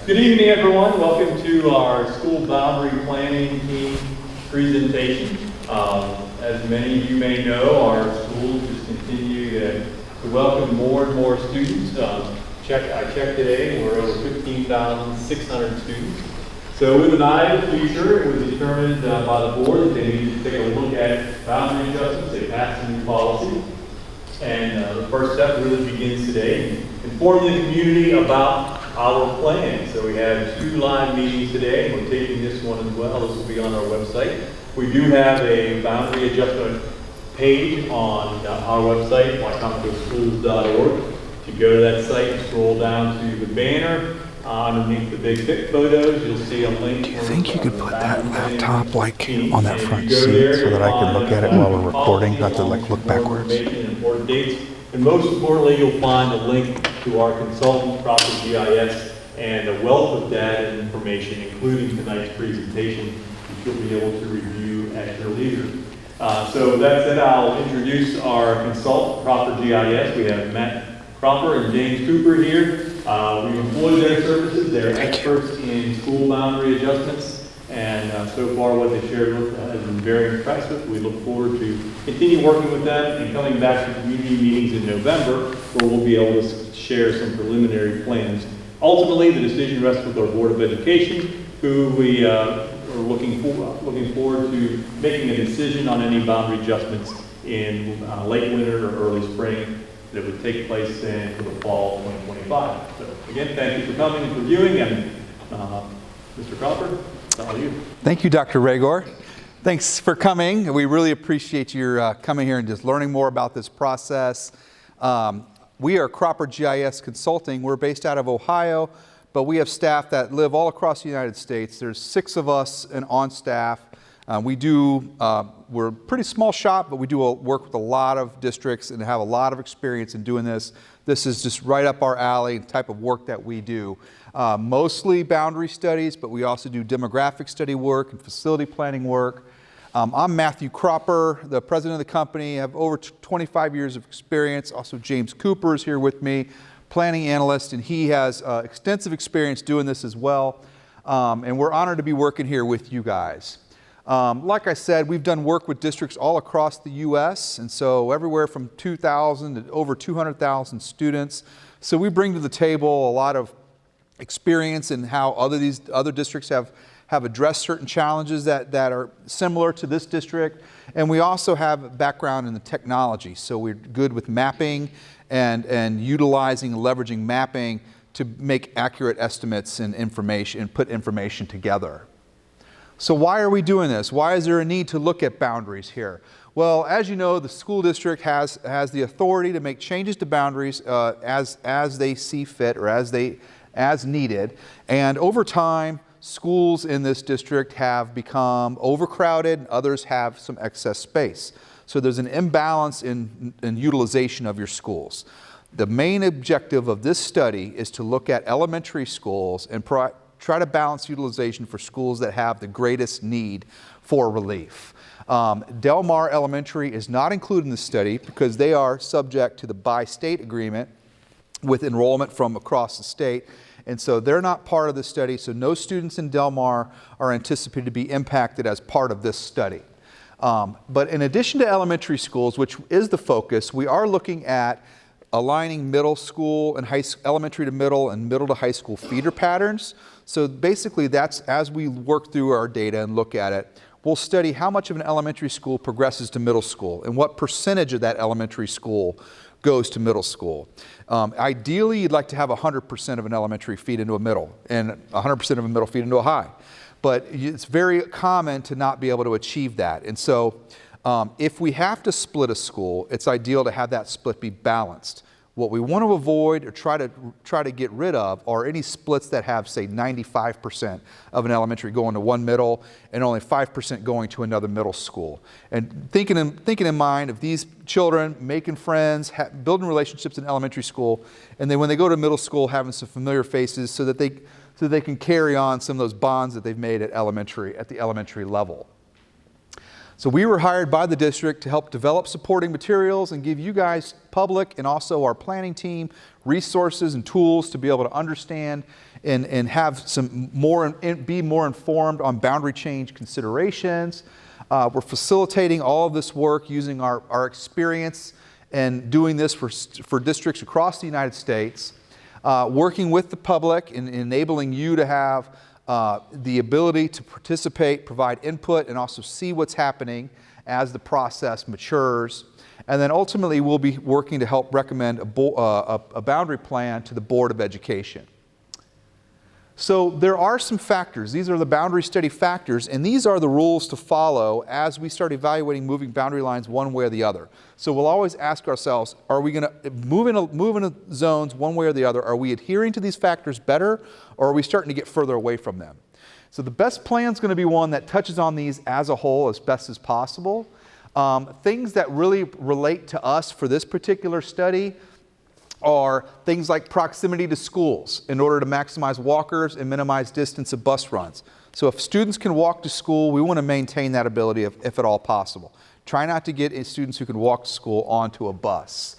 Good evening, everyone. Welcome to our school boundary planning team presentation. As many of you may know, our schools just continue to welcome more and more students. I checked today, we're over 15,600 students. So with an eye to the future, it was determined by the board that they needed to take a look at boundary adjustments. They passed a new policy. And the first step really begins today. Inform the community about our plan. So we have 2 live meetings today. We're taping this one as well. This will be on our website. We do have a boundary adjustment page on our website, wicomicoschools.org. If you go to that site and scroll down to the banner, underneath the big pic photos, you'll see a link. Do you think you could put that laptop like on that front seat so that I can look at it while we're recording, not to like look backwards? Important dates, and most importantly, you'll find a link to our consultant, Proper GIS, and a wealth of data and information, including tonight's presentation, which you'll be able to review at your leisure. So that said, I'll introduce our consultant, Proper GIS. We have Matt Cropper and James Cooper here. We've employed their services. They're experts in school boundary adjustments, and so far what they shared with us has been very impressive. We look forward to continue working with them and coming back to community meetings in November, where we'll be able to share some preliminary plans. Ultimately, the decision rests with our Board of Education, who we are looking forward to making a decision on any boundary adjustments in late winter or early spring that would take place in for the fall of 2025. So again, thank you for coming and for viewing, and Mr. Cropper, it's all you. Thank you, Dr. Regor. Thanks for coming. We really appreciate your coming here and just learning more about this process. We are Cropper GIS Consulting. We're based out of Ohio, but we have staff that live all across the United States. There's 6 of us and on staff. We're a pretty small shop, but we do work with a lot of districts and have a lot of experience in doing this. This is just right up our alley, the type of work that we do. Mostly boundary studies, but we also do demographic study work and facility planning work. I'm Matthew Cropper, the president of the company. I have over 25 years of experience. Also, James Cooper is here with me, planning analyst, and he has extensive experience doing this as well. And we're honored to be working here with you guys. Like I said, we've done work with districts all across the U.S., and so everywhere from 2,000 to over 200,000 students. So we bring to the table a lot of experience in how these other districts have addressed certain challenges that are similar to this district. And we also have background in the technology. So we're good with mapping and utilizing and leveraging mapping to make accurate estimates and information and put information together. So why are we doing this? Why is there a need to look at boundaries here? Well, as you know, the school district has the authority to make changes to boundaries as they see fit or as needed. And over time, schools in this district have become overcrowded, and others have some excess space. So there's an imbalance in utilization of your schools. The main objective of this study is to look at elementary schools and try to balance utilization for schools that have the greatest need for relief. Del Mar Elementary is not included in the study because they are subject to the bi-state agreement with enrollment from across the state. And so they're not part of the study, so no students in Del Mar are anticipated to be impacted as part of this study. But in addition to elementary schools, which is the focus, we are looking at aligning middle school and elementary to middle and middle to high school feeder patterns. So basically that's, as we work through our data and look at it, we'll study how much of an elementary school progresses to middle school and what percentage of that elementary school goes to middle school. Ideally, you'd like to have 100% of an elementary feed into a middle and 100% of a middle feed into a high. But it's very common to not be able to achieve that. And so if we have to split a school, it's ideal to have that split be balanced. What we want to avoid or try to get rid of are any splits that have, say, 95% of an elementary going to one middle and only 5% going to another middle school. And thinking in mind of these children making friends, building relationships in elementary school, and then when they go to middle school, having some familiar faces so that they can carry on some of those bonds that they've made at the elementary level. So we were hired by the district to help develop supporting materials and give you guys, public, and also our planning team, resources and tools to be able to understand and have some more, be more informed on boundary change considerations. We're facilitating all of this work using our experience and doing this for districts across the United States, working with the public and enabling you to have the ability to participate, provide input, and also see what's happening as the process matures. And then ultimately, we'll be working to help recommend a boundary plan to the Board of Education. So there are some factors. These are the boundary study factors, and these are the rules to follow as we start evaluating moving boundary lines one way or the other. So we'll always ask ourselves, are we going to move into zones one way or the other? Are we adhering to these factors better, or are we starting to get further away from them? So the best plan is going to be one that touches on these as a whole as best as possible. Things that really relate to us for this particular study are things like proximity to schools in order to maximize walkers and minimize distance of bus runs. So if students can walk to school, we want to maintain that ability if at all possible. Try not to get students who can walk to school onto a bus.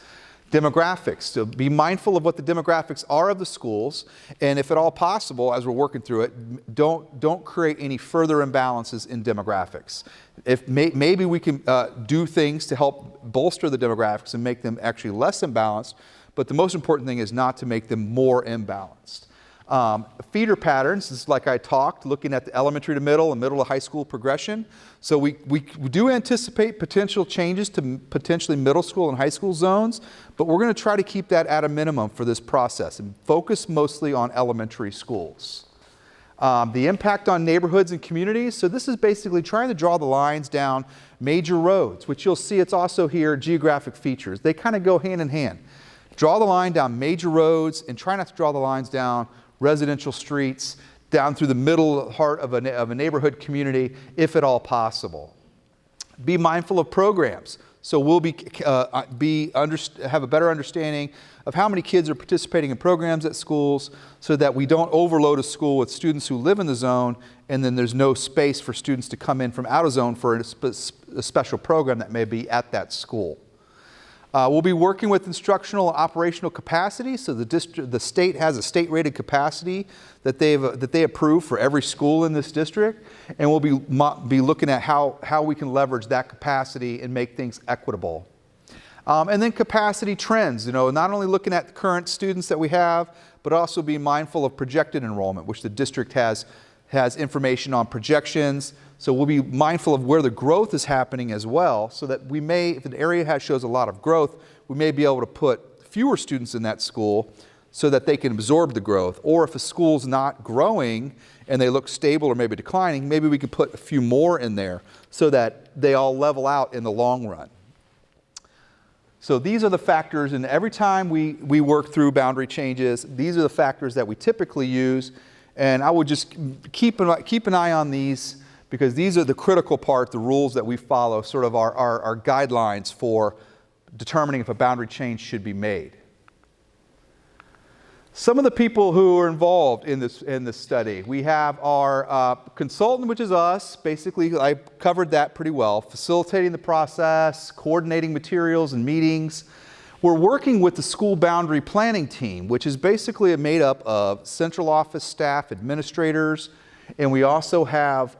Demographics, so be mindful of what the demographics are of the schools, and if at all possible, as we're working through it, don't create any further imbalances in demographics. If maybe we can do things to help bolster the demographics and make them actually less imbalanced, but the most important thing is not to make them more imbalanced. Feeder patterns is like I talked, looking at the elementary to middle and middle to high school progression. So we do anticipate potential changes to potentially middle school and high school zones, but we're going to try to keep that at a minimum for this process and focus mostly on elementary schools. The impact on neighborhoods and communities. So this is basically trying to draw the lines down major roads, which you'll see it's also here geographic features. They kind of go hand in hand. Draw the line down major roads and try not to draw the lines down residential streets, down through the middle heart of a neighborhood community, if at all possible. Be mindful of programs. So we'll have a better understanding of how many kids are participating in programs at schools so that we don't overload a school with students who live in the zone and then there's no space for students to come in from out of zone for a special program that may be at that school. We'll be working with instructional and operational capacity. So the state has a state-rated capacity that they approve for every school in this district, and we'll be looking at how we can leverage that capacity and make things equitable. And then capacity trends. Not only looking at the current students that we have, but also be mindful of projected enrollment, which the district has information on projections. So we'll be mindful of where the growth is happening as well, so that we may, if an area shows a lot of growth, we may be able to put fewer students in that school so that they can absorb the growth. Or if a school's not growing and they look stable or maybe declining, maybe we can put a few more in there so that they all level out in the long run. So these are the factors, and every time we work through boundary changes, these are the factors that we typically use. And I would just keep an eye on these, because these are the critical part, the rules that we follow, sort of our guidelines for determining if a boundary change should be made. Some of the people who are involved in this study, we have our consultant, which is us. Basically, I covered that pretty well, facilitating the process, coordinating materials and meetings. We're working with the school boundary planning team, which is basically made up of central office staff, administrators, and we also have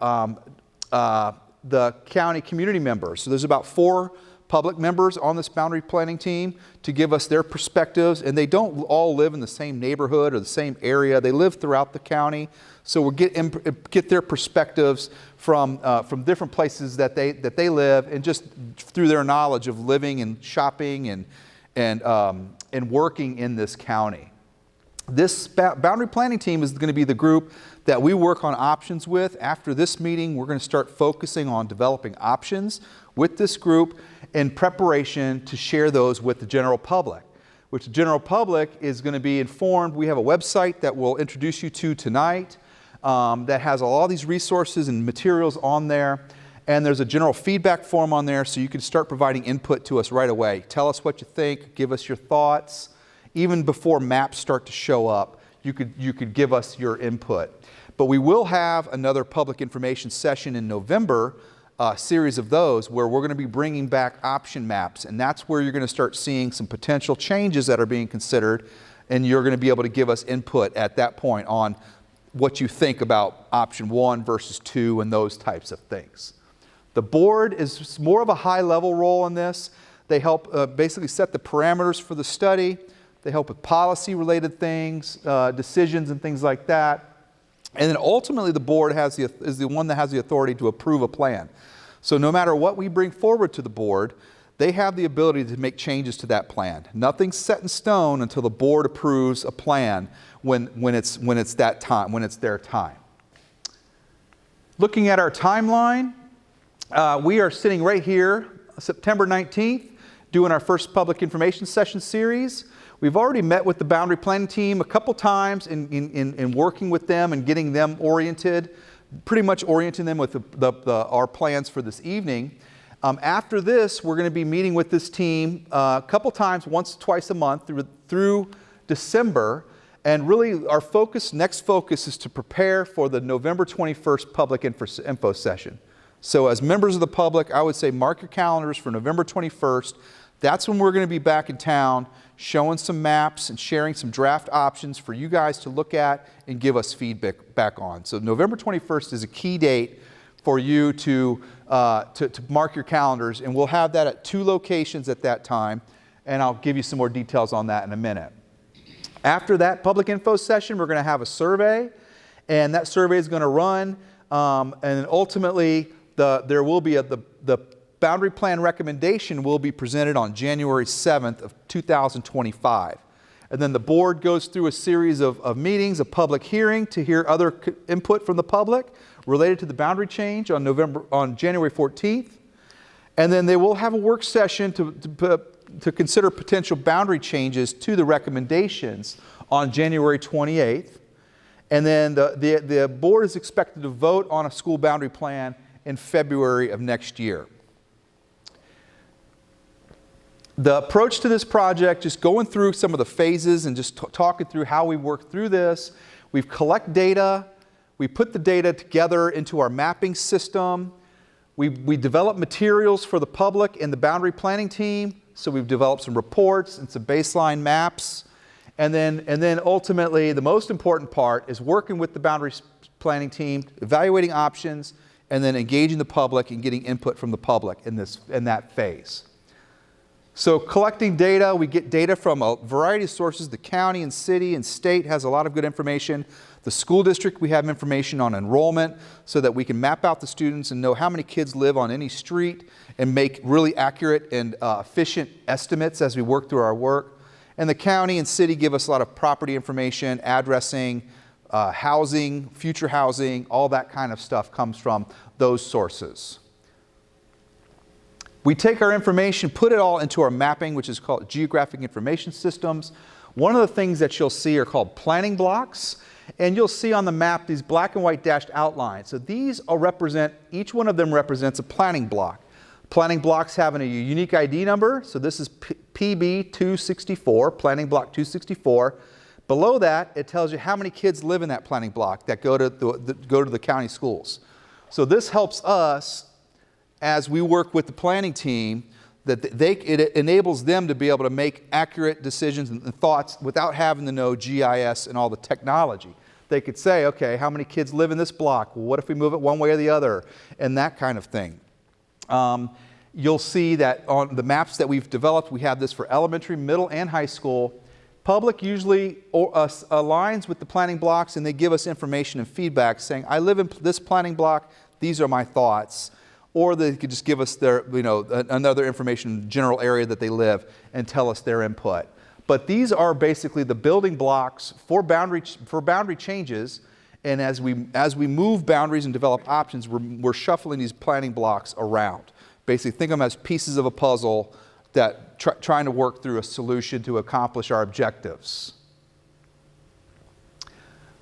the county community members. So there's about 4 public members on this boundary planning team to give us their perspectives, and they don't all live in the same neighborhood or the same area. They live throughout the county, so we'll get their perspectives from different places that they live, and just through their knowledge of living and shopping and working in this county. This boundary planning team is going to be the group that we work on options with. After this meeting, we're going to start focusing on developing options with this group in preparation to share those with the general public, which the general public is going to be informed. We have a website that we'll introduce you to tonight that has all these resources and materials on there. And there's a general feedback form on there, so you can start providing input to us right away. Tell us what you think, give us your thoughts. Even before maps start to show up, you could give us your input. But we will have another public information session in November series of those where we're going to be bringing back option maps, and that's where you're going to start seeing some potential changes that are being considered, and you're going to be able to give us input at that point on what you think about option 1 versus 2 and those types of things. The board is more of a high-level role in this. They help basically set the parameters for the study. They help with policy-related things, decisions and things like that. And then ultimately the board is the one that has the authority to approve a plan. So no matter what we bring forward to the board, they have the ability to make changes to that plan. Nothing's set in stone until the board approves a plan when it's that time, when it's their time. Looking at our timeline, we are sitting right here, September 19th, doing our first public information session series. We've already met with the boundary planning team a couple times in working with them and getting them oriented, pretty much orienting them with our plans for this evening. After this, we're going to be meeting with this team a couple times, once, twice a month through December. And really our next focus is to prepare for the November 21st public info session. So as members of the public, I would say mark your calendars for November 21st. That's when we're going to be back in town showing some maps and sharing some draft options for you guys to look at and give us feedback back on. So November 21st is a key date for you to mark your calendars, and we'll have that at 2 locations at that time, and I'll give you some more details on that in a minute. After that public info session, we're going to have a survey, and that survey is going to run, and ultimately there will be the boundary plan recommendation will be presented on January 7th of 2025. And then the board goes through a series of meetings, a public hearing to hear other input from the public related to the boundary change on January 14th. And then they will have a work session to consider potential boundary changes to the recommendations on January 28th. And then the board is expected to vote on a school boundary plan in February of next year. The approach to this project, just going through some of the phases and just talking through how we work through this. We've collected data. We put the data together into our mapping system. We develop materials for the public and the boundary planning team. So we've developed some reports and some baseline maps. And then ultimately, the most important part is working with the boundary planning team, evaluating options, and then engaging the public and getting input from the public in that phase. So collecting data, we get data from a variety of sources. The county and city and state has a lot of good information. The school district, we have information on enrollment so that we can map out the students and know how many kids live on any street and make really accurate and efficient estimates as we work through our work. And the county and city give us a lot of property information, addressing, housing, future housing, all that kind of stuff comes from those sources. We take our information, put it all into our mapping, which is called geographic information systems. One of the things that you'll see are called planning blocks, and you'll see on the map these black and white dashed outlines. So these each one of them represents a planning block. Planning blocks having a unique ID number, so this is PB 264, planning block 264. Below that, it tells you how many kids live in that planning block that go to the county schools. So this helps us as we work with the planning team, that it enables them to be able to make accurate decisions and thoughts without having to know GIS and all the technology. They could say, okay, how many kids live in this block? Well, what if we move it one way or the other? And that kind of thing. You'll see that on the maps that we've developed, we have this for elementary, middle, and high school. Public usually aligns with the planning blocks, and they give us information and feedback saying, I live in this planning block, these are my thoughts. Or they could just give us their, another information, general area that they live, and tell us their input. But these are basically the building blocks for boundary changes. And as we move boundaries and develop options, we're shuffling these planning blocks around. Basically, think of them as pieces of a puzzle that trying to work through a solution to accomplish our objectives.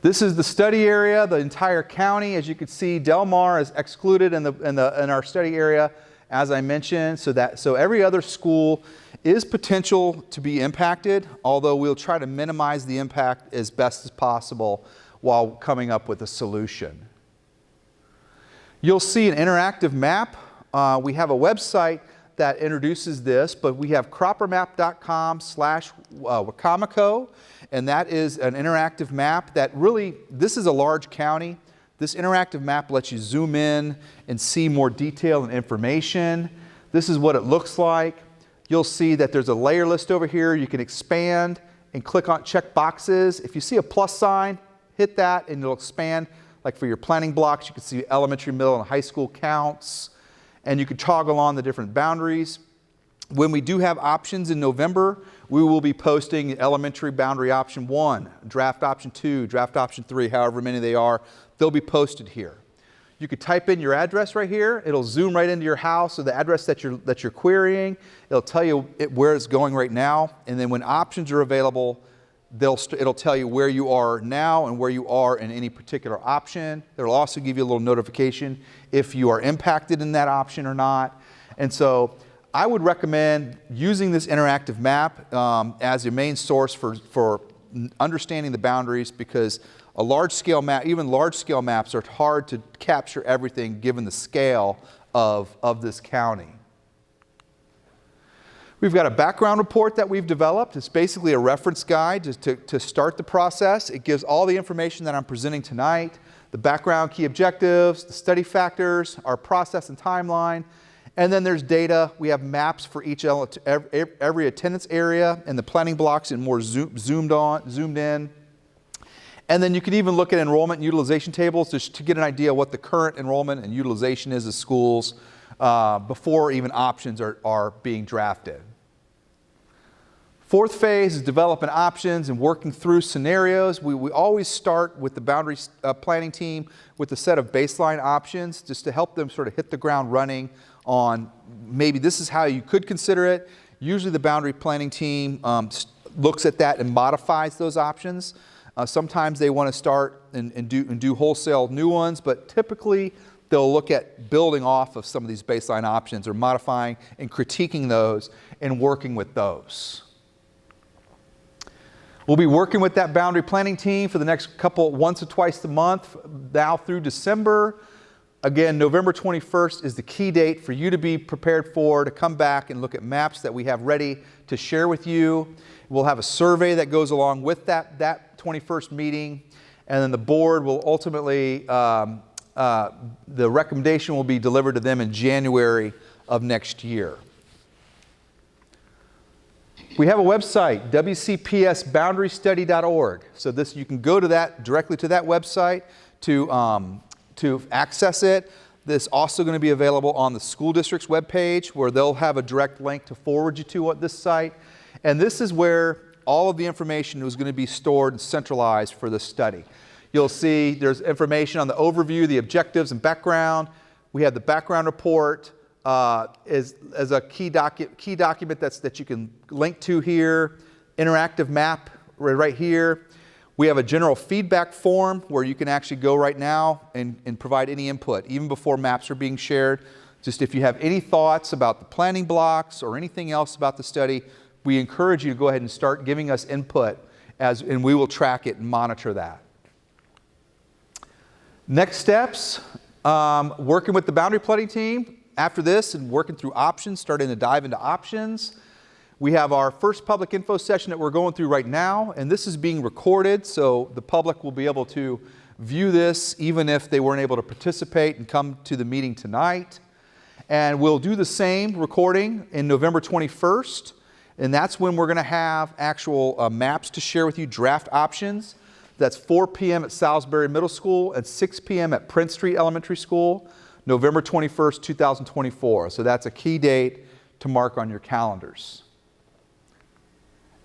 This is the study area, the entire county. As you can see, Del Mar is excluded in our study area, as I mentioned, so every other school is potential to be impacted, although we'll try to minimize the impact as best as possible while coming up with a solution. You'll see an interactive map We have a website that introduces this, but we have croppermap.com/Wicomico, and that is an interactive map that really, this is a large county. This interactive map lets you zoom in and see more detail and information. This is what it looks like. You'll see that there's a layer list over here. You can expand and click on check boxes. If you see a plus sign, hit that and it'll expand. Like for your planning blocks, you can see elementary, middle, and high school counts. And you can toggle on the different boundaries. When we do have options in November, we will be posting elementary boundary option 1, draft option 2, draft option 3, however many they are. They'll be posted here. You could type in your address right here. It'll zoom right into your house or the address that you're querying. It'll tell you where it's going right now. And then when options are available, it'll tell you where you are now and where you are in any particular option. It'll also give you a little notification if you are impacted in that option or not. And so I would recommend using this interactive map as your main source for understanding the boundaries, because a large-scale map, even large-scale maps, are hard to capture everything given the scale of this county. We've got a background report that we've developed. It's basically a reference guide to start the process. It gives all the information that I'm presenting tonight, the background key objectives, the study factors, our process and timeline, and then there's data. We have maps for every attendance area and the planning blocks and more zoomed in. And then you can even look at enrollment and utilization tables to get an idea what the current enrollment and utilization is of schools before even options are being drafted. Fourth phase is developing options and working through scenarios. We always start with the boundary planning team with a set of baseline options just to help them sort of hit the ground running on maybe this is how you could consider it. Usually the boundary planning team looks at that and modifies those options. Sometimes they want to start and do wholesale new ones, but typically they'll look at building off of some of these baseline options or modifying and critiquing those and working with those. We'll be working with that boundary planning team for the next once or twice a month, now through December. Again, November 21st is the key date for you to be prepared to come back and look at maps that we have ready to share with you. We'll have a survey that goes along with that 21st meeting, and then the board will ultimately, the recommendation will be delivered to them in January of next year. We have a website, wcpsboundarystudy.org. So you can go to that, directly to that website to access it. This is also going to be available on the school district's webpage, where they'll have a direct link to forward you to this site. And this is where all of the information is going to be stored and centralized for this study. You'll see there's information on the overview, the objectives and background. We have the background report as a key document that you can link to here. Interactive map right here. We have a general feedback form where you can actually go right now and provide any input, even before maps are being shared. Just if you have any thoughts about the planning blocks or anything else about the study, we encourage you to go ahead and start giving us input, and we will track it and monitor that. Next steps, working with the boundary planning team. After this and working through options, starting to dive into options. We have our first public info session that we're going through right now, and this is being recorded, so the public will be able to view this even if they weren't able to participate and come to the meeting tonight. And we'll do the same recording in November 21st, and that's when we're going to have actual maps to share with you, draft options. That's 4 p.m. at Salisbury Middle School and 6 p.m. at Prince Street Elementary School, November 21st, 2024. So that's a key date to mark on your calendars.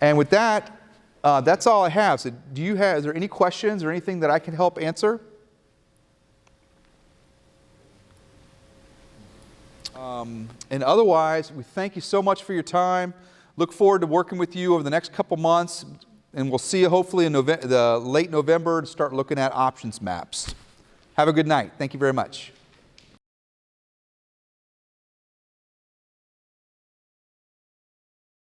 And with that, that's all I have. So is there any questions or anything that I can help answer? And otherwise, we thank you so much for your time. Look forward to working with you over the next couple months, and we'll see you hopefully in late November to start looking at options maps. Have a good night. Thank you very much.